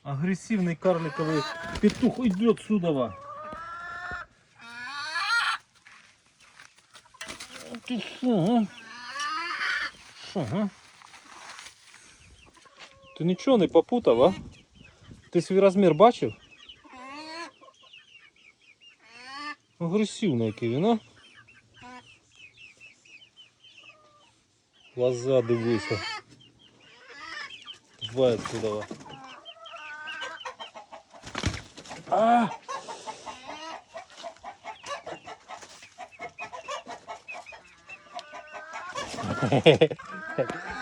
Агрессивный карликовый петух идет сюда. Ты что, а? Що, а? Ти нічого не попутав, а? Ти свій розмір бачив? Агресивний який він, а? Глаза дивися. Давай отсюда. А!